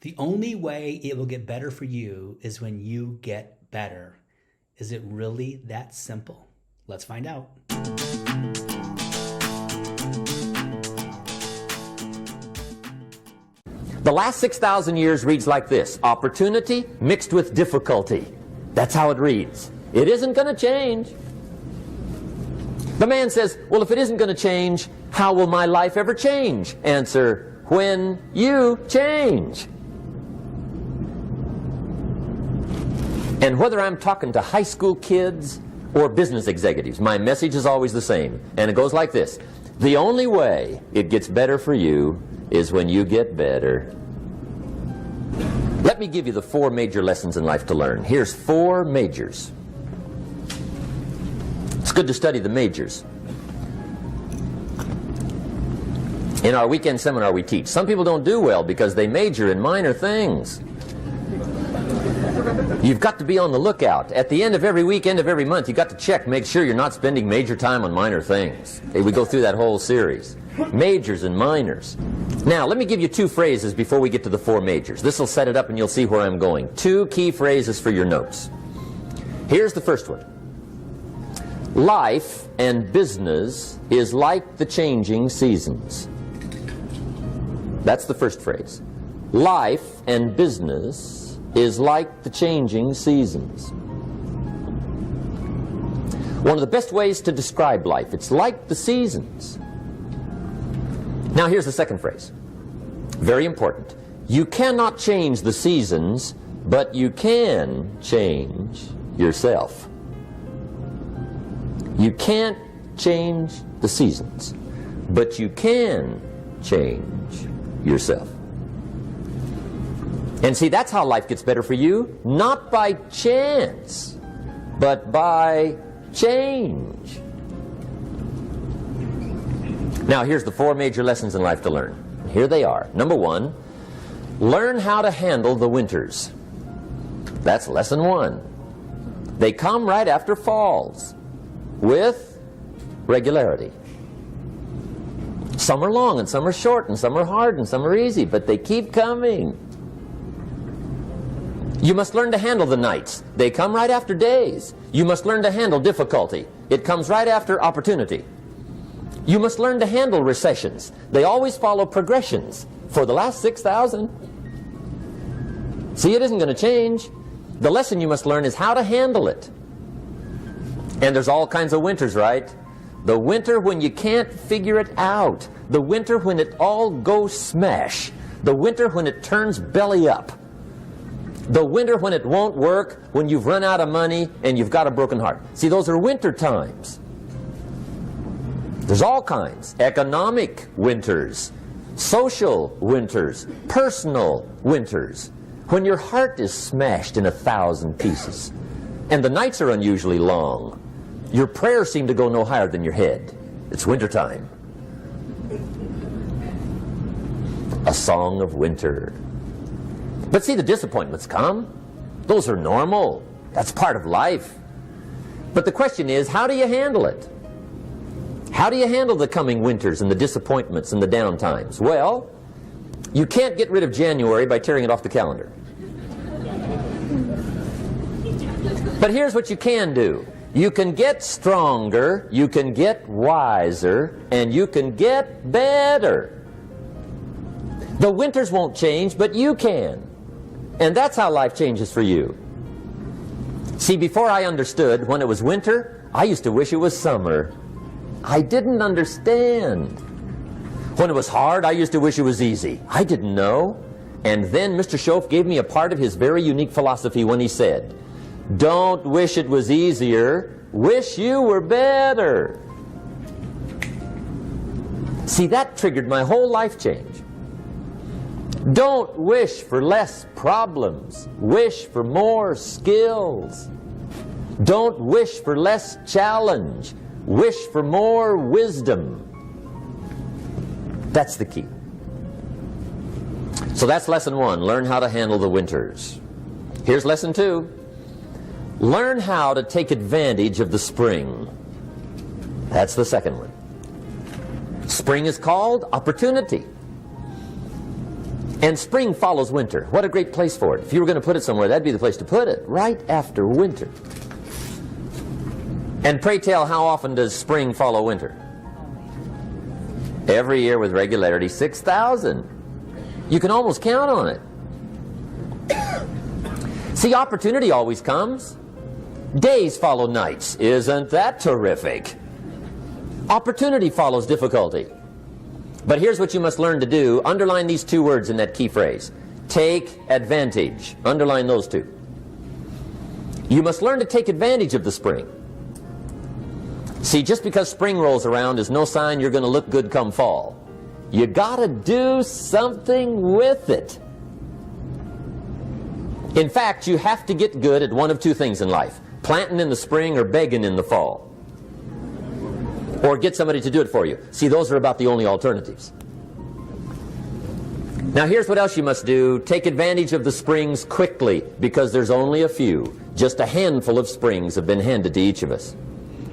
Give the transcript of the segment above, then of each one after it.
The only way it will get better for you is when you get better. Is it really that simple? Let's find out. The last 6,000 years reads like this: opportunity mixed with difficulty. That's how it reads. It isn't going to change. The man says, well, if it isn't going to change, how will my life ever change? Answer, when you change. And whether I'm talking to high school kids or business executives, my message is always the same. And it goes like this: the only way it gets better for you is when you get better. Let me give you the 4 major lessons in life to learn. Here's 4 majors. It's good to study the majors. In our weekend seminar we teach, some people don't do well because they major in minor things. You've got to be on the lookout. At the end of every week, end of every month, you've got to check, make sure you're not spending major time on minor things. Okay, we go through that whole series. Majors and minors. Now, let me give you 2 phrases before we get to the 4 majors. This will set it up and you'll see where I'm going. 2 key phrases for your notes. Here's the first one. Life and business is like the changing seasons. That's the first phrase. Life and business is like the changing seasons. One of the best ways to describe life, it's like the seasons. Now here's the second phrase. Very important. You cannot change the seasons, but you can change yourself. You can't change the seasons, but you can change yourself. And see, that's how life gets better for you, not by chance, but by change. Now, here's the 4 major lessons in life to learn. Here they are. Number 1, learn how to handle the winters. That's lesson 1. They come right after falls, with regularity. Some are long, and some are short, and some are hard, and some are easy, but they keep coming. You must learn to handle the nights. They come right after days. You must learn to handle difficulty. It comes right after opportunity. You must learn to handle recessions. They always follow progressions. For the last 6,000. See, it isn't going to change. The lesson you must learn is how to handle it. And there's all kinds of winters, right? The winter when you can't figure it out. The winter when it all goes smash. The winter when it turns belly up. The winter when it won't work, when you've run out of money and you've got a broken heart. See, those are winter times. There's all kinds. Economic winters, social winters, personal winters. When your heart is smashed in 1,000 pieces and the nights are unusually long, your prayers seem to go no higher than your head. It's winter time. A song of winter. But see, the disappointments come. Those are normal. That's part of life. But the question is, how do you handle it? How do you handle the coming winters and the disappointments and the down times? Well, you can't get rid of January by tearing it off the calendar. But here's what you can do. You can get stronger, you can get wiser, and you can get better. The winters won't change, but you can. And that's how life changes for you. See, before I understood, when it was winter, I used to wish it was summer. I didn't understand. When it was hard, I used to wish it was easy. I didn't know. And then Mr. Schoaf gave me a part of his very unique philosophy when he said, don't wish it was easier, wish you were better. See, that triggered my whole life change. Don't wish for less problems, wish for more skills. Don't wish for less challenge, wish for more wisdom. That's the key. So that's lesson 1, learn how to handle the winters. Here's lesson 2. Learn how to take advantage of the spring. That's the second one. Spring is called opportunity. And spring follows winter. What a great place for it. If you were going to put it somewhere, that'd be the place to put it, right after winter. And pray tell, how often does spring follow winter? Every year with regularity, 6,000. You can almost count on it. See, opportunity always comes. Days follow nights. Isn't that terrific? Opportunity follows difficulty. But here's what you must learn to do. Underline these two words in that key phrase. Take advantage. Underline those two. You must learn to take advantage of the spring. See, just because spring rolls around is no sign you're going to look good come fall. You got to do something with it. In fact, you have to get good at one of two things in life. Planting in the spring or begging in the fall. Or get somebody to do it for you. See, those are about the only alternatives. Now here's what else you must do. Take advantage of the springs quickly, because there's only a few. Just a handful of springs have been handed to each of us.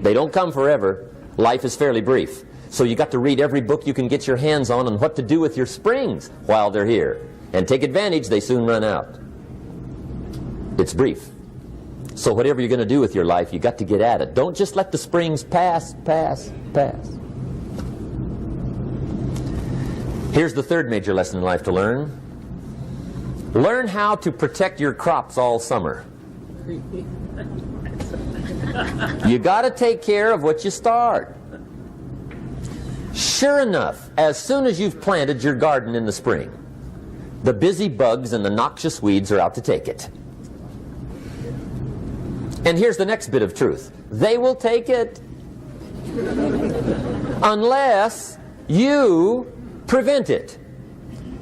They don't come forever. Life is fairly brief. So you got to read every book you can get your hands on what to do with your springs while they're here. And take advantage, they soon run out. It's brief. So whatever you're going to do with your life, you got to get at it. Don't just let the springs pass. Here's the third major lesson in life to learn. Learn how to protect your crops all summer. You got to take care of what you start. Sure enough, as soon as you've planted your garden in the spring, the busy bugs and the noxious weeds are out to take it. And here's the next bit of truth. They will take it unless you prevent it.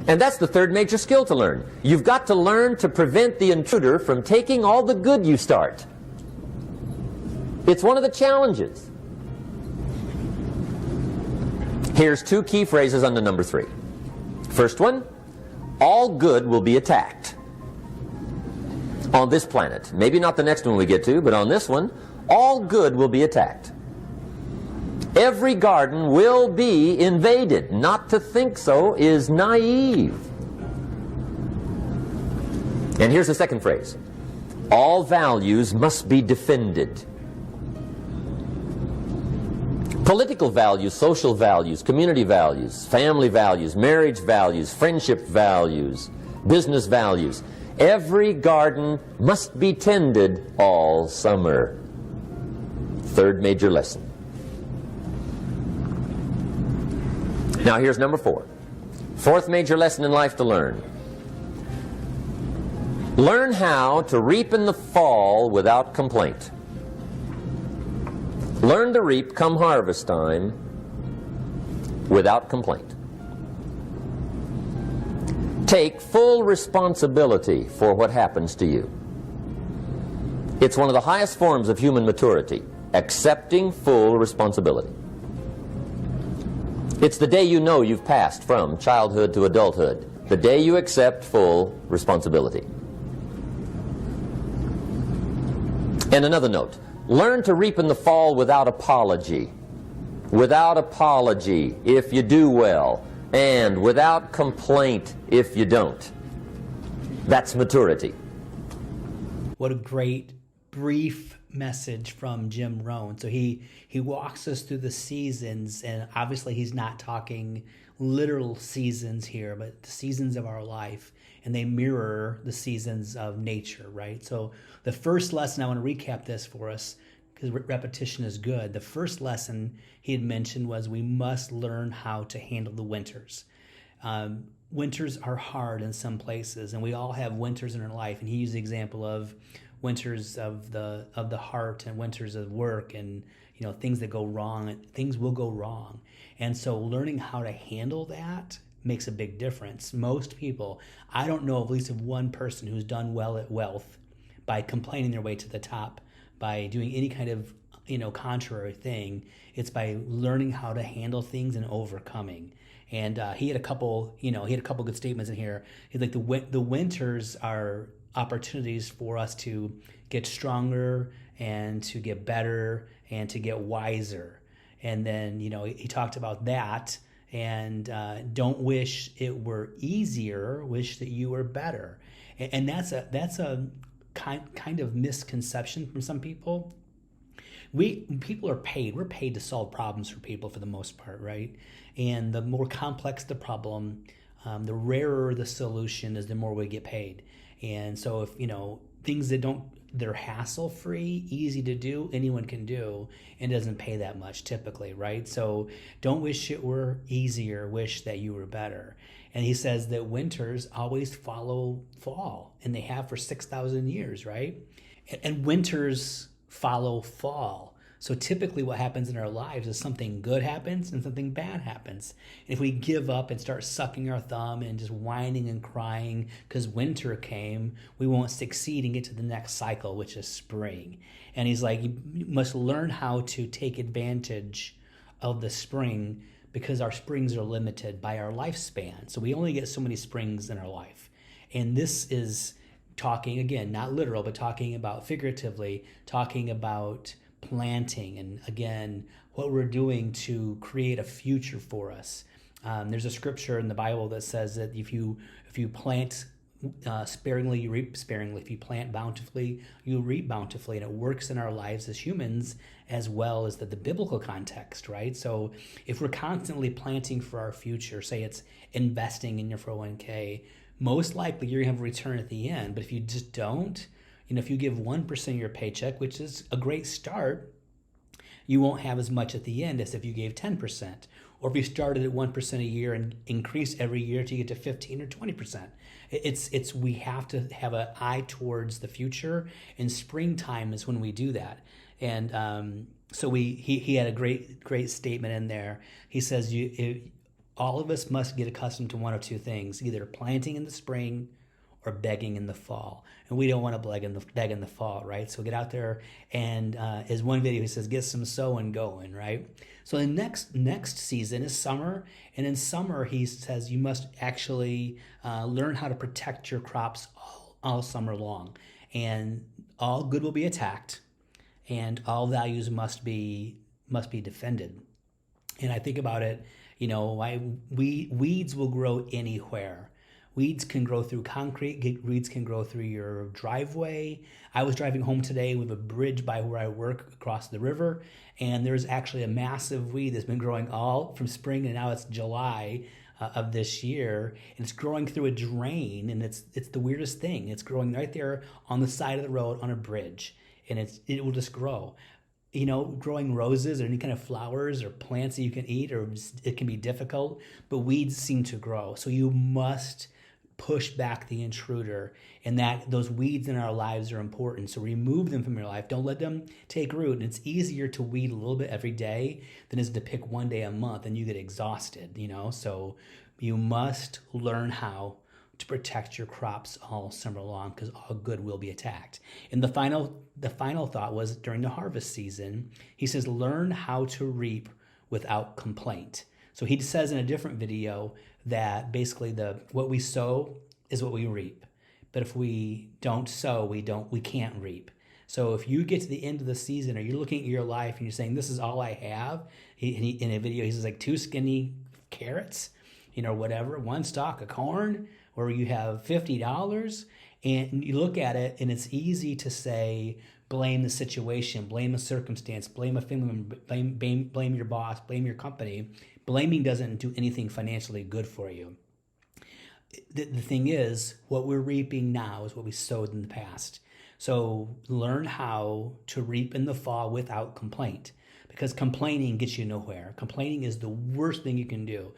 And that's the third major skill to learn. You've got to learn to prevent the intruder from taking all the good you start. It's one of the challenges. Here's two key phrases under number 3. First one, all good will be attacked. On this planet. Maybe not the next one we get to, but on this one, all good will be attacked. Every garden will be invaded. Not to think so is naive. And here's the second phrase. All values must be defended. Political values, social values, community values, family values, marriage values, friendship values, business values. Every garden must be tended all summer. Third major lesson. Now here's number 4. Fourth major lesson in life to learn. Learn how to reap in the fall without complaint. Learn to reap come harvest time without complaint. Take full responsibility for what happens to you. It's one of the highest forms of human maturity, accepting full responsibility. It's the day you know you've passed from childhood to adulthood, the day you accept full responsibility. And another note, learn to reap in the fall without apology. Without apology if you do well, and without complaint if you don't. That's maturity. What a great brief message from Jim Rohn. So he walks us through the seasons, and obviously he's not talking literal seasons here, but the seasons of our life, and they mirror the seasons of nature, right? So the first lesson, I want to recap this for us because repetition is good. The first lesson he had mentioned was we must learn how to handle the winters. Winters are hard in some places, and we all have winters in our life, and he used the example of winters of the heart and winters of work, and things that go wrong. Things will go wrong, and so learning how to handle that makes a big difference. Most people, I don't know of at least of one person who's done well at wealth by complaining their way to the top, by doing any kind of contrary thing. It's by learning how to handle things and overcoming. And he had a couple good statements in here. He's like the winters are opportunities for us to get stronger and to get better and to get wiser. And then he talked about that And don't wish it were easier, wish that you were better. And that's a kind of misconception from some people. People are paid. We're paid to solve problems for people for the most part, right? And the more complex the problem, the rarer the solution is, the more we get paid. And so if things they're hassle free, easy to do, anyone can do, and doesn't pay that much typically, right? So don't wish it were easier, wish that you were better. And he says that winters always follow fall, and they have for 6,000 years, right? And winters follow fall. So typically what happens in our lives is something good happens and something bad happens. And if we give up and start sucking our thumb and just whining and crying because winter came, we won't succeed and get to the next cycle, which is spring. And he's like, you must learn how to take advantage of the spring, because our springs are limited by our lifespan. So we only get so many springs in our life. And this is talking, again, not literal, but talking about figuratively, talking about planting, and again, what we're doing to create a future for us. There's a scripture in the Bible that says that if you plant sparingly, you reap sparingly. If you plant bountifully, you reap bountifully. And it works in our lives as humans as well as the biblical context, right? So if we're constantly planting for our future, say it's investing in your 401k, most likely you're gonna have a return at the end. But if you just don't, if you give 1% of your paycheck, which is a great start, you won't have as much at the end as if you gave 10%. Or if you started at 1% a year and increase every year till you get to 15 or 20%. We have to have an eye towards the future, and springtime is when we do that. And so he had a great statement in there. He says all of us must get accustomed to one of two things: either planting in the spring or begging in the fall. And we don't want to beg in the fall, right? So get out there, and as one video he says, get some sowing going, right? So the next season is summer, and in summer he says you must actually learn how to protect your crops all summer long, and all good will be attacked, and all values must be defended. And I think about it, weeds will grow anywhere. Weeds can grow through concrete. Weeds can grow through your driveway. I was driving home today with a bridge by where I work across the river, and there's actually a massive weed that's been growing all from spring, and now it's July of this year, and it's growing through a drain, and it's the weirdest thing. It's growing right there on the side of the road on a bridge, and it will just grow. Growing roses or any kind of flowers or plants that you can eat, or it can be difficult, but weeds seem to grow. So you must push back the intruder, and that those weeds in our lives are important. So remove them from your life. Don't let them take root. And it's easier to weed a little bit every day than it is to pick one day a month, and you get exhausted, So you must learn how to protect your crops all summer long, because all good will be attacked. And the final thought was during the harvest season, he says, learn how to reap without complaint. So he says in a different video that basically what we sow is what we reap. But if we don't sow, we can't reap. So if you get to the end of the season, or you're looking at your life and you're saying, this is all I have, in a video, he says like 2 skinny carrots, whatever, 1 stalk of corn, or you have $50, and you look at it, and it's easy to say, blame the situation, blame a circumstance, blame a family member, blame your boss, blame your company. Blaming doesn't do anything financially good for you. The thing is, what we're reaping now is what we sowed in the past. So learn how to reap in the fall without complaint, because complaining gets you nowhere. Complaining is the worst thing you can do.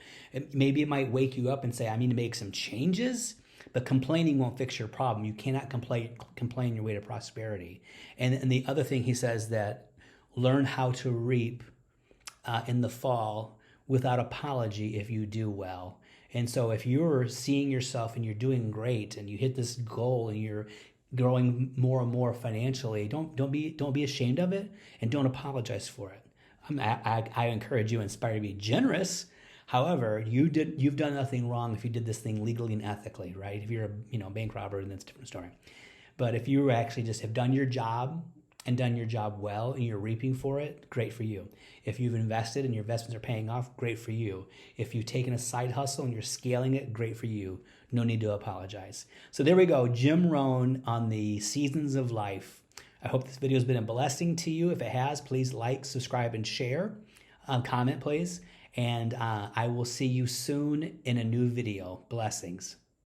Maybe it might wake you up and say, I need to make some changes, but complaining won't fix your problem. You cannot complain your way to prosperity. And the other thing he says, that learn how to reap in the fall without apology if you do well. And so if you're seeing yourself and you're doing great and you hit this goal and you're growing more and more financially, don't be ashamed of it, and don't apologize for it. I encourage you, inspire you to be generous. However, you've done nothing wrong if you did this thing legally and ethically, right? If you're a bank robber, then that's a different story. But if you actually just have done your job and done your job well and you're reaping for it, great for you. If you've invested and your investments are paying off, great for you. If you've taken a side hustle and you're scaling it, great for you. No need to apologize. So there we go, Jim Rohn on the seasons of life. I hope this video has been a blessing to you. If it has, please like, subscribe, and share. Comment, please. And I will see you soon in a new video. Blessings.